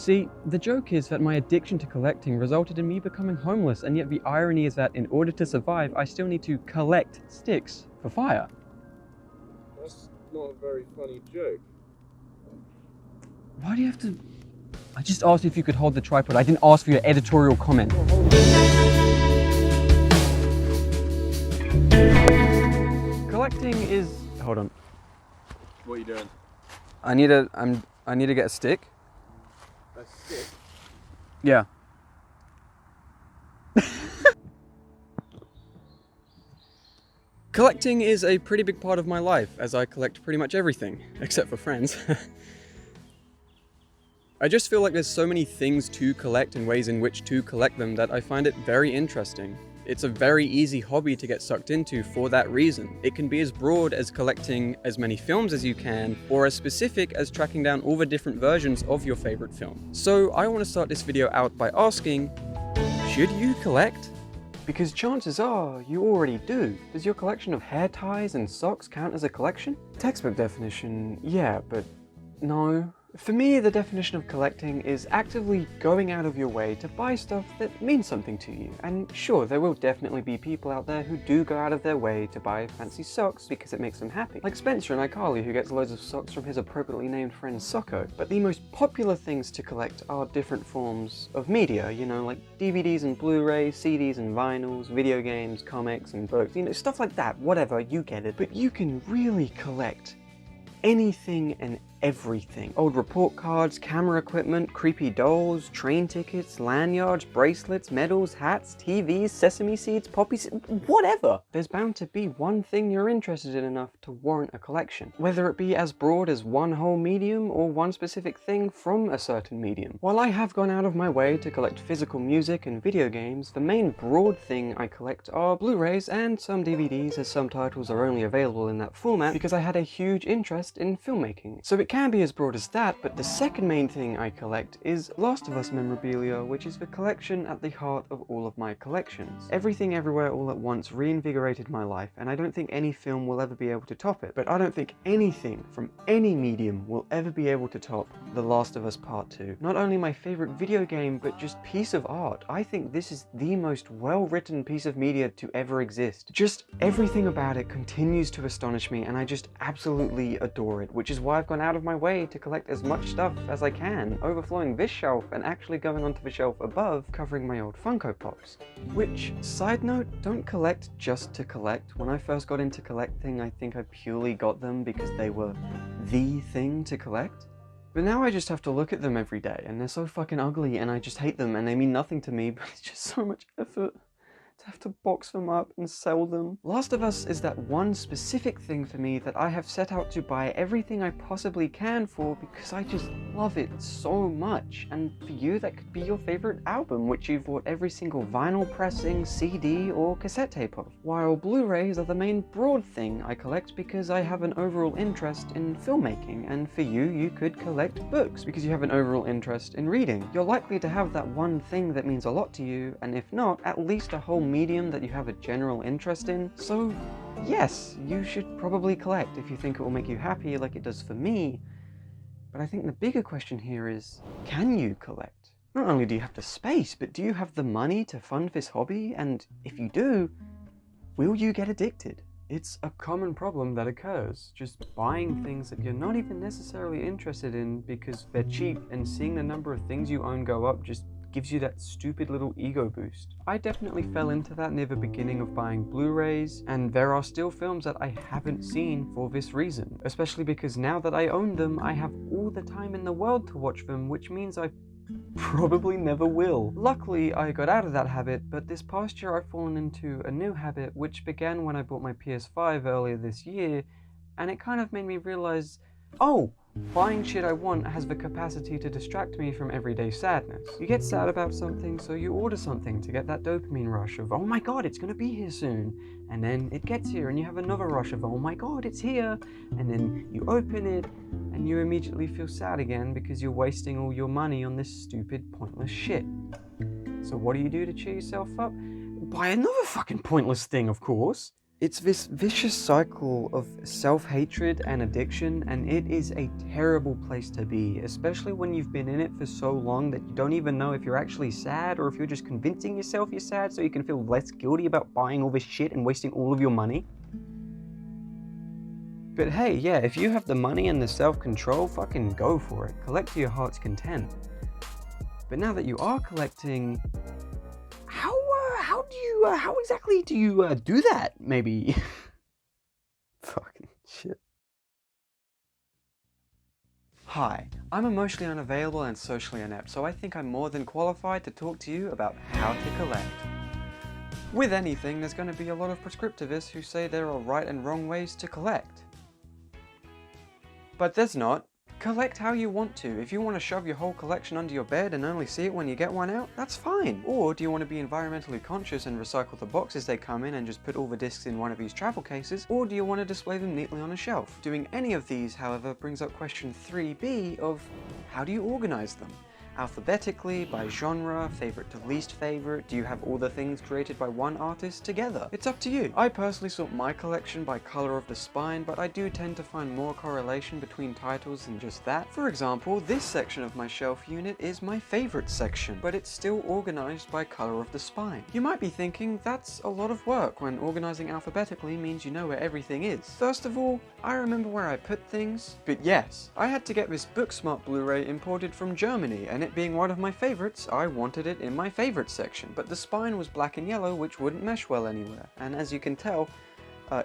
See, the joke is that my addiction to collecting resulted in me becoming homeless, and yet the irony is that in order to survive, I still need to collect sticks for fire. That's not a very funny joke. Why do you have to... I just asked if you could hold the tripod. I didn't ask for your editorial comment. Collecting is... Hold on. What are you doing? I need to get a stick. A stick? Yeah. Collecting is a pretty big part of my life, as I collect pretty much everything, except for friends. I just feel like there's so many things to collect and ways in which to collect them that I find it very interesting. It's a very easy hobby to get sucked into for that reason. It can be as broad as collecting as many films as you can, or as specific as tracking down all the different versions of your favorite film. So I want to start this video out by asking, should you collect? Because chances are you already do. Does your collection of hair ties and socks count as a collection? Textbook definition, yeah, but no. For me, the definition of collecting is actively going out of your way to buy stuff that means something to you. And sure, there will definitely be people out there who do go out of their way to buy fancy socks because it makes them happy. Like Spencer and iCarly, who gets loads of socks from his appropriately named friend Socko. But the most popular things to collect are different forms of media, you know, like DVDs and Blu-rays, CDs and vinyls, video games, comics and books, you know, stuff like that, whatever, you get it. But you can really collect anything and everything. Old report cards, camera equipment, creepy dolls, train tickets, lanyards, bracelets, medals, hats, TVs, sesame seeds, poppy seeds, whatever. There's bound to be one thing you're interested in enough to warrant a collection. Whether it be as broad as one whole medium or one specific thing from a certain medium. While I have gone out of my way to collect physical music and video games, the main broad thing I collect are Blu-rays and some DVDs, as some titles are only available in that format because I had a huge interest in filmmaking. So it can be as broad as that, but the second main thing I collect is Last of Us memorabilia, which is the collection at the heart of all of my collections. Everything Everywhere All at Once reinvigorated my life, and I don't think any film will ever be able to top it. But I don't think anything from any medium will ever be able to top The Last of Us Part 2. Not only my favorite video game, but just piece of art. I think this is the most well-written piece of media to ever exist. Just everything about it continues to astonish me, and I just absolutely adore it, which is why I've gone out of my way to collect as much stuff as I can, overflowing this shelf and actually going onto the shelf above, covering my old Funko Pops. Which, side note, don't collect just to collect. When I first got into collecting, I think I purely got them because they were the thing to collect. But now I just have to look at them every day, and they're so fucking ugly, and I just hate them, and they mean nothing to me, but it's just so much effort to have to box them up and sell them. Last of Us is that one specific thing for me that I have set out to buy everything I possibly can for because I just love it so much. And for you, that could be your favorite album, which you've bought every single vinyl pressing, CD or cassette tape of. While Blu-rays are the main broad thing I collect because I have an overall interest in filmmaking, and for you, you could collect books because you have an overall interest in reading. You're likely to have that one thing that means a lot to you, and if not, at least a whole medium that you have a general interest in. So yes, you should probably collect if you think it will make you happy like it does for me. But I think the bigger question here is, can you collect? Not only do you have the space, but do you have the money to fund this hobby? And if you do, will you get addicted? It's a common problem that occurs, just buying things that you're not even necessarily interested in because they're cheap, and seeing the number of things you own go up just gives you that stupid little ego boost. I definitely fell into that near the beginning of buying Blu-rays, and there are still films that I haven't seen for this reason, especially because now that I own them, I have all the time in the world to watch them, which means I probably never will. Luckily, I got out of that habit, but this past year I've fallen into a new habit, which began when I bought my PS5 earlier this year, and it kind of made me realize, oh, buying shit I want has the capacity to distract me from everyday sadness. You get sad about something, so you order something to get that dopamine rush of, oh my god, it's gonna be here soon. And then it gets here and you have another rush of, oh my god, it's here. And then you open it and you immediately feel sad again because you're wasting all your money on this stupid, pointless shit. So what do you do to cheer yourself up? Buy another fucking pointless thing, of course. It's this vicious cycle of self-hatred and addiction, and it is a terrible place to be, especially when you've been in it for so long that you don't even know if you're actually sad or if you're just convincing yourself you're sad so you can feel less guilty about buying all this shit and wasting all of your money. But hey, yeah, if you have the money and the self-control, fucking go for it. Collect to your heart's content. But now that you are collecting, how exactly do you do that, maybe? Fucking shit. Hi, I'm emotionally unavailable and socially inept, so I think I'm more than qualified to talk to you about how to collect. With anything, there's going to be a lot of prescriptivists who say there are right and wrong ways to collect. But there's not. Collect how you want to. If you want to shove your whole collection under your bed and only see it when you get one out, that's fine. Or do you want to be environmentally conscious and recycle the boxes they come in and just put all the discs in one of these travel cases? Or do you want to display them neatly on a shelf? Doing any of these, however, brings up question 3B of how do you organize them? Alphabetically, by genre, favorite to least favorite? Do you have all the things created by one artist together? It's up to you. I personally sort my collection by color of the spine, but I do tend to find more correlation between titles than just that. For example, this section of my shelf unit is my favorite section, but it's still organized by color of the spine. You might be thinking that's a lot of work when organizing alphabetically means you know where everything is. First of all, I remember where I put things, but yes, I had to get this Booksmart Blu-ray imported from Germany, and it being one of my favorites, I wanted it in my favorite section, but the spine was black and yellow, which wouldn't mesh well anywhere. And as you can tell,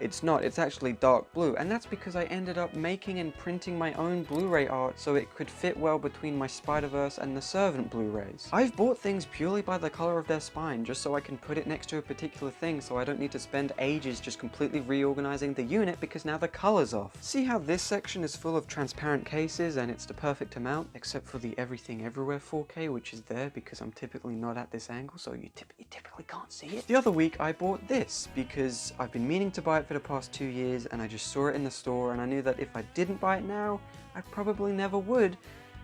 it's actually dark blue, and that's because I ended up making and printing my own Blu-ray art so it could fit well between my Spider-Verse and the Servant Blu-rays. I've bought things purely by the color of their spine, just so I can put it next to a particular thing so I don't need to spend ages just completely reorganizing the unit because now the color's off. See how this section is full of transparent cases and it's the perfect amount, except for the Everything Everywhere 4K, which is there because I'm typically not at this angle, so you typically can't see it. The other week I bought this because I've been meaning to buy it for the past 2 years and I just saw it in the store and I knew that if I didn't buy it now, I probably never would.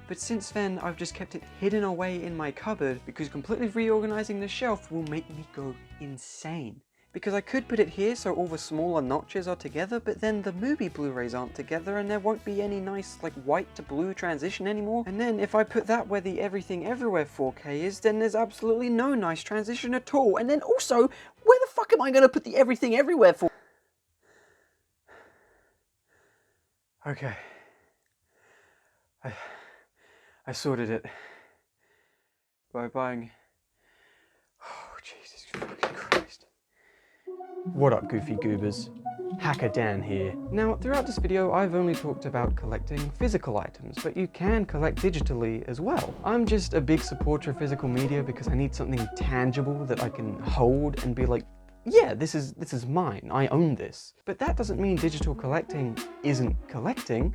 But since then, I've just kept it hidden away in my cupboard because completely reorganizing the shelf will make me go insane. Because I could put it here so all the smaller notches are together, but then the movie Blu-rays aren't together and there won't be any nice like white to blue transition anymore. And then if I put that where the Everything Everywhere 4K is, then there's absolutely no nice transition at all. And then also, where the fuck am I going to put the Everything Everywhere for? Okay. I sorted it by buying... Oh, Jesus fucking Christ. What up, goofy goobers? Hacker Dan here. Now, throughout this video, I've only talked about collecting physical items, but you can collect digitally as well. I'm just a big supporter of physical media because I need something tangible that I can hold and be like, yeah, this is mine, I own this. But that doesn't mean digital collecting isn't collecting.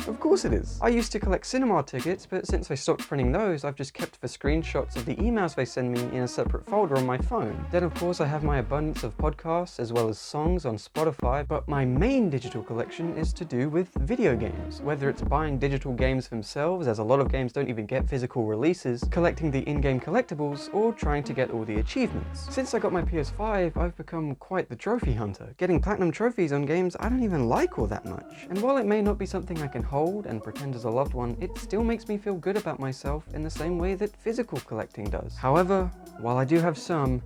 Of course it is. I used to collect cinema tickets, but since I stopped printing those, I've just kept the screenshots of the emails they send me in a separate folder on my phone. Then of course I have my abundance of podcasts as well as songs on Spotify, but my main digital collection is to do with video games. Whether it's buying digital games themselves, as a lot of games don't even get physical releases, collecting the in-game collectibles, or trying to get all the achievements. Since I got my PS5, I've become quite the trophy hunter, getting platinum trophies on games I don't even like all that much. And while it may not be something I can hold and pretend as a loved one, it still makes me feel good about myself in the same way that physical collecting does. However, while I do have some,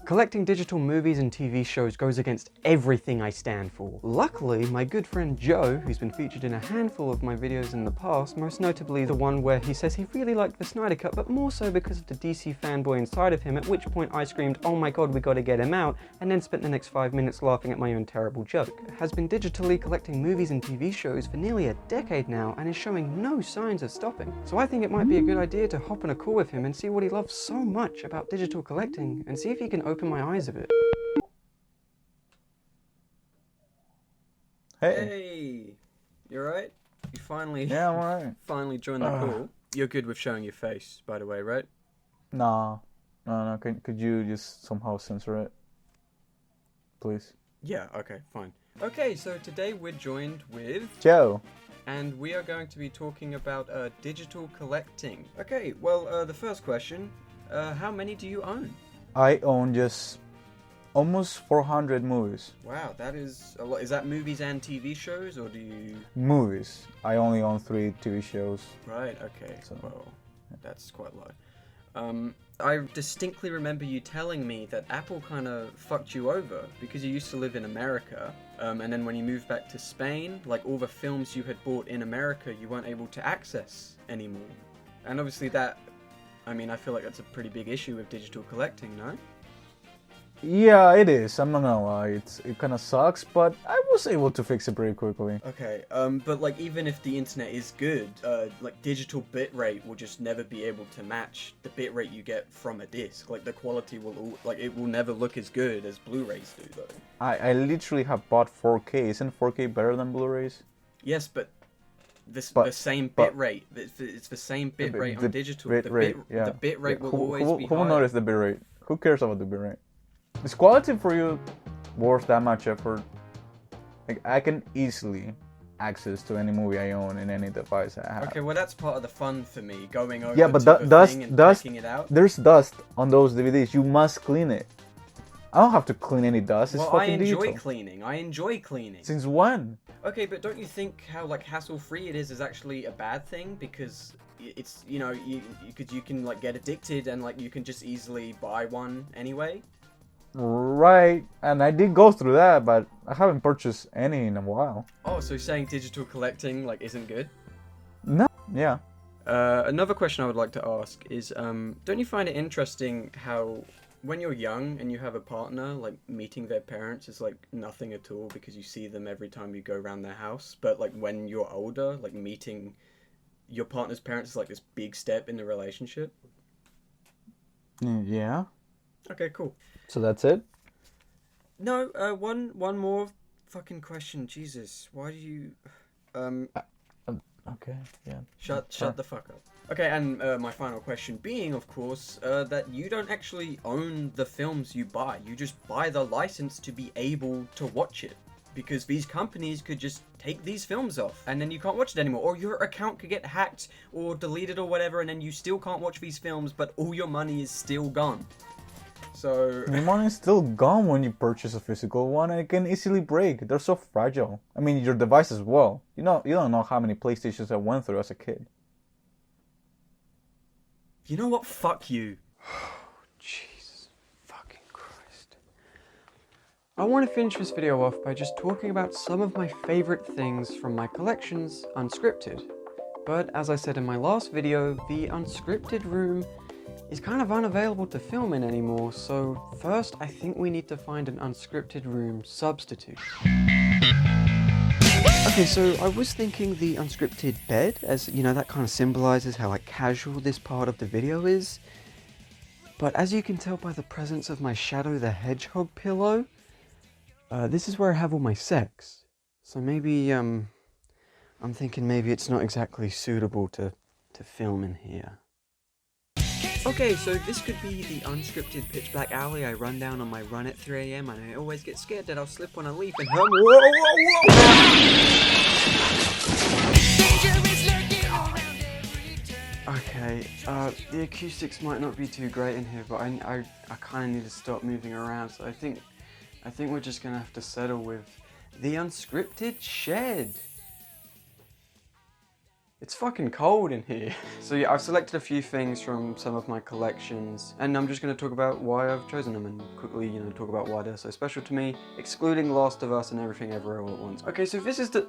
collecting digital movies and TV shows goes against everything I stand for. Luckily, my good friend Joe, who's been featured in a handful of my videos in the past, most notably the one where he says he really liked the Snyder Cut, but more so because of the DC fanboy inside of him, at which point I screamed, oh my god, we gotta get him out, and then spent the next 5 minutes laughing at my own terrible joke. Has been digitally collecting movies and TV shows for nearly a decade now, and is showing no signs of stopping. So I think it might be a good idea to hop on a call with him and see what he loves so much about digital collecting, and see if he can open my eyes a bit. Hey, you alright? You finally... Yeah, I'm alright. Finally joined the call. You're good with showing your face, by the way, right? No. Could you just somehow censor it? Please. Yeah, okay, fine. Okay, so today we're joined with... Joe. And we are going to be talking about digital collecting. Okay, well, the first question, how many do you own? I own just almost 400 movies. Wow, that is a lot. Is that movies and TV shows, or do you... Movies. I only own 3 TV shows. Right, okay. So- Well, that's quite low. I distinctly remember you telling me that Apple kind of fucked you over because you used to live in America, and then when you moved back to Spain, like all the films you had bought in America, you weren't able to access anymore. And obviously that, I mean, I feel like that's a pretty big issue with digital collecting, no? Yeah, it is. I'm not gonna lie. It kind of sucks, but I was able to fix it pretty quickly. Okay, but like even if the internet is good, like digital bitrate will just never be able to match the bitrate you get from a disc. Like the quality will, it will never look as good as Blu-rays do, though. I literally have bought 4K. Isn't 4K better than Blu-rays? Yes, but the same but- bitrate. It's the same bitrate on digital. Bit The rate, yeah. bitrate will always be Who will higher. notice the bitrate? Who cares about the bitrate? Is quality for you worth that much effort? Like, I can easily access to any movie I own in any device I have. Okay, well that's part of the fun for me, going over Yeah, but to the dust, thing and dust. checking it out. There's dust on those DVDs. You must clean it. I don't have to clean any dust. It's Well, I fucking enjoy digital. cleaning. I enjoy cleaning. Since when? Okay, but don't you think how like hassle-free it is actually a bad thing? Because it's, you know, you can like get addicted and like you can just easily buy one anyway. Right, and I did go through that, but I haven't purchased any in a while. Oh, so saying digital collecting like isn't good? No, yeah. Another question I would like to ask is, don't you find it interesting how when you're young and you have a partner, like meeting their parents is like nothing at all because you see them every time you go around their house, but like when you're older, like meeting your partner's parents is like this big step in the relationship? Yeah. Okay, cool. So that's it? No, one more fucking question. Jesus, why do you... Okay, yeah. Shut the fuck up. Okay, and my final question being, of course, that you don't actually own the films you buy. You just buy the license to be able to watch it. Because these companies could just take these films off, and then you can't watch it anymore. Or your account could get hacked or deleted or whatever, and then you still can't watch these films, but all your money is still gone. So... Your money is still gone when you purchase a physical one, and it can easily break. They're so fragile. I mean, your device as well. You don't know how many PlayStations I went through as a kid. You know what? Fuck you. Jesus fucking Christ. I want to finish this video off by just talking about some of my favorite things from my collections unscripted. But as I said in my last video, the unscripted room is kind of unavailable to film in anymore, so first I think we need to find an unscripted room substitute. Okay, so I was thinking the unscripted bed, as you know, that kind of symbolizes how like casual this part of the video is. But as you can tell by the presence of my Shadow the Hedgehog pillow, this is where I have all my sex. So maybe, I'm thinking maybe it's not exactly suitable to film in here. Okay, so this could be the unscripted pitch black alley I run down on my run at 3 AM, and I always get scared that I'll slip on a leaf and hum. Okay, the acoustics might not be too great in here, but I kind of need to stop moving around, so I think we're just gonna have to settle with the unscripted shed. It's fucking cold in here. So yeah, I've selected a few things from some of my collections, and I'm just going to talk about why I've chosen them and quickly, you know, talk about why they're so special to me, excluding Last of Us and Everything Everywhere All at Once. Okay, so this is the...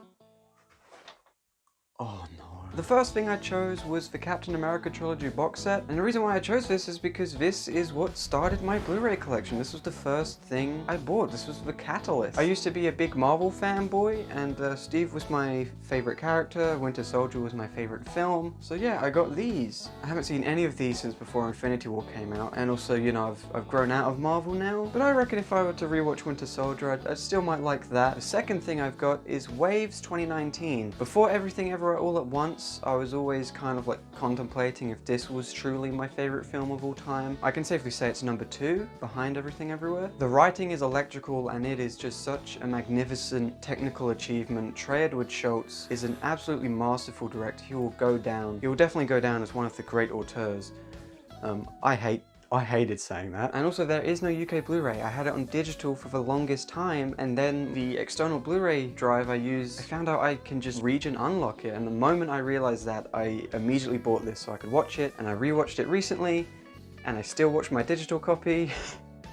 Oh no. The first thing I chose was the Captain America trilogy box set, and the reason why I chose this is because this is what started my Blu-ray collection. This was the first thing I bought. This was the catalyst. I used to be a big Marvel fanboy, and Steve was my favorite character, Winter Soldier was my favorite film, so yeah, I got these. I haven't seen any of these since before Infinity War came out, and also, you know, I've grown out of Marvel now, but I reckon if I were to rewatch Winter Soldier, I still might like that. The second thing I've got is Waves 2019. Before Everything Everywhere All at Once, I was always kind of like contemplating if this was truly my favorite film of all time. I can safely say it's number 2 behind Everything Everywhere. The writing is electrical and it is just such a magnificent technical achievement. Trey Edward Schultz is an absolutely masterful director. He will definitely go down as one of the great auteurs. I hate I hated saying that. And also there is no UK Blu-ray. I had it on digital for the longest time, and then the external Blu-ray drive I used, I found out I can just region unlock it, and the moment I realized that, I immediately bought this so I could watch it, and I rewatched it recently, and I still watch my digital copy.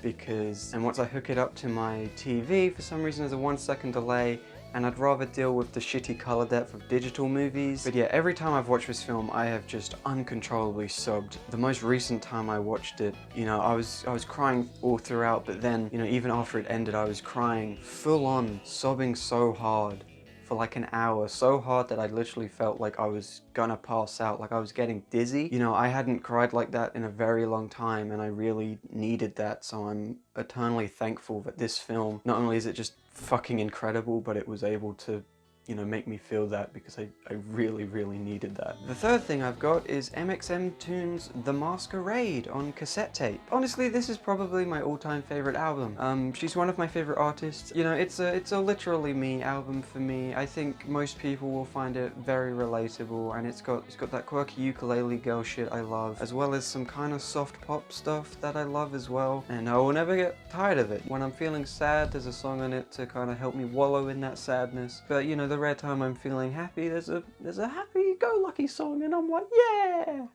And once I hook it up to my TV, for some reason there's a 1-second delay, and I'd rather deal with the shitty color depth of digital movies. But yeah, every time I've watched this film, I have just uncontrollably sobbed. The most recent time I watched it, you know, I was crying all throughout, but then, you know, even after it ended, I was crying full on, sobbing so hard for like an hour, so hard that I literally felt like I was gonna pass out, like I was getting dizzy. You know, I hadn't cried like that in a very long time, and I really needed that, so I'm eternally thankful that this film, not only is it just fucking incredible, but it was able to, you know, make me feel that, because I really, really needed that. The third thing I've got is MXM Toon's The Masquerade on cassette tape. Honestly, this is probably my all-time favorite album. She's one of my favorite artists. You know, it's a literally me album for me. I think most people will find it very relatable, and it's got that quirky ukulele girl shit I love, as well as some kind of soft pop stuff that I love as well, and I will never get tired of it. When I'm feeling sad, there's a song on it to kind of help me wallow in that sadness. But you know, the rare time I'm feeling happy, there's a happy-go-lucky song, and I'm like, yeah!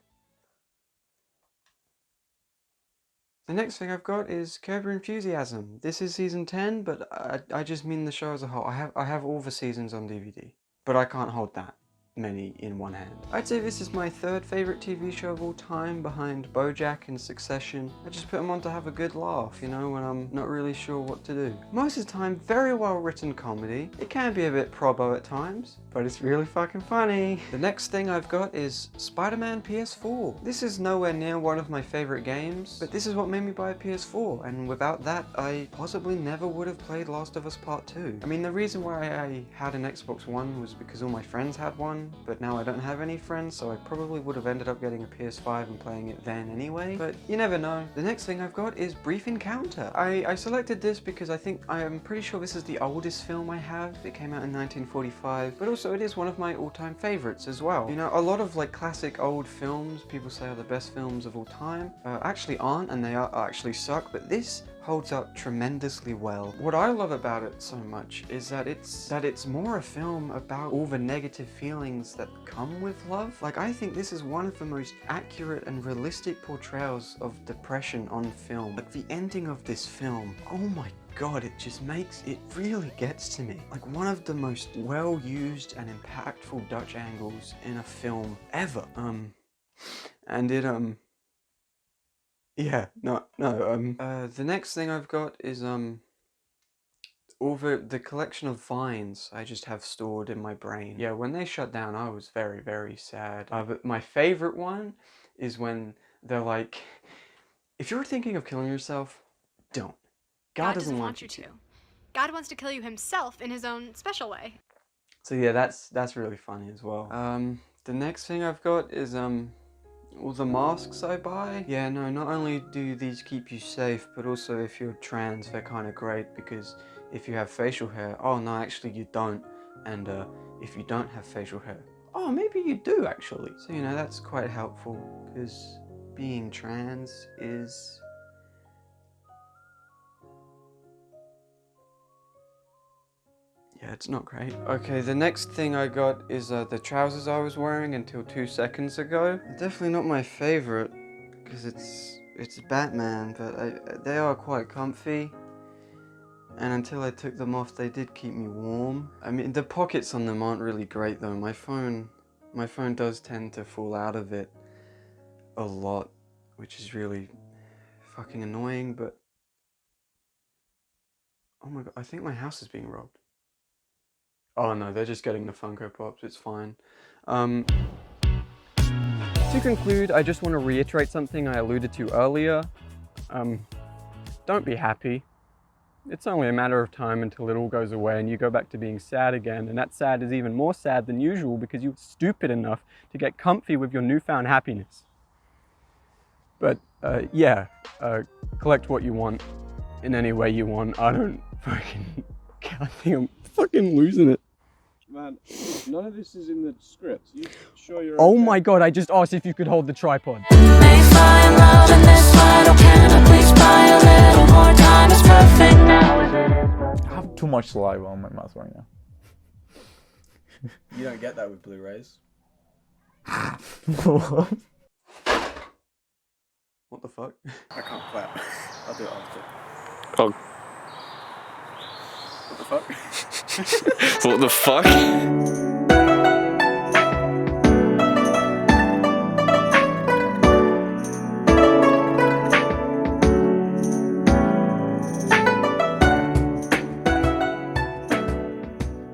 The next thing I've got is Curb Your Enthusiasm. This is season 10, but I just mean the show as a whole. I have all the seasons on DVD, but I can't hold that many in one hand. I'd say this is my third favorite TV show of all time, behind BoJack and Succession. I just put them on to have a good laugh, you know, when I'm not really sure what to do. Most of the time, very well written comedy. It can be a bit probo at times, but it's really fucking funny. The next thing I've got is Spider-Man PS4. This is nowhere near one of my favorite games, but this is what made me buy a PS4, and without that, I possibly never would have played Last of Us Part 2. I mean, the reason why I had an Xbox One was because all my friends had one, but now I don't have any friends, so I probably would have ended up getting a PS5 and playing it then anyway, but you never know. The next thing I've got is Brief Encounter. I selected this because I'm pretty sure this is the oldest film I have. It came out in 1945, but also it is one of my all-time favorites as well. You know, a lot of like classic old films people say are the best films of all time actually aren't, and they actually suck, but this holds up tremendously well. What I love about it so much is that it's more a film about all the negative feelings that come with love. Like, I think this is one of the most accurate and realistic portrayals of depression on film. Like, the ending of this film, oh my God, it really gets to me. Like, one of the most well-used and impactful Dutch angles in a film ever. And it, yeah, the next thing I've got is, all the collection of vines I just have stored in my brain. Yeah, when they shut down, I was very, very sad. But my favorite one is when they're like, if you're thinking of killing yourself, don't. God doesn't want you to. God wants to kill you himself in his own special way. So yeah, that's really funny as well. The next thing I've got is, all the masks I buy. Yeah, no, not only do these keep you safe, but also if you're trans, they're kind of great, because if you have facial hair, oh no, actually you don't. And if you don't have facial hair, oh, maybe you do actually. So, you know, that's quite helpful, because being trans is... yeah, it's not great. Okay, the next thing I got is the trousers I was wearing until 2 seconds ago. Definitely not my favorite, because it's Batman, but they are quite comfy. And until I took them off, they did keep me warm. I mean, the pockets on them aren't really great though. My phone does tend to fall out of it a lot, which is really fucking annoying, but... oh my God, I think my house is being robbed. Oh no, they're just getting the Funko Pops, it's fine. To conclude, I just want to reiterate something I alluded to earlier. Don't be happy. It's only a matter of time until it all goes away and you go back to being sad again, and that sad is even more sad than usual because you're stupid enough to get comfy with your newfound happiness. But yeah, collect what you want in any way you want. I don't fucking... I think I'm fucking losing it. Man, man. None of this is in the script. You sure you're Oh okay? my god, I just asked if you could hold the tripod. Mayfly in love in this sweat. Oh, can I please buy a little more time? It's perfect now. I have too much saliva on my mouth right now. You don't get that with Blu-rays. What? What the fuck? I can't clap. I'll do it after. Oh. What the fuck? What the fuck?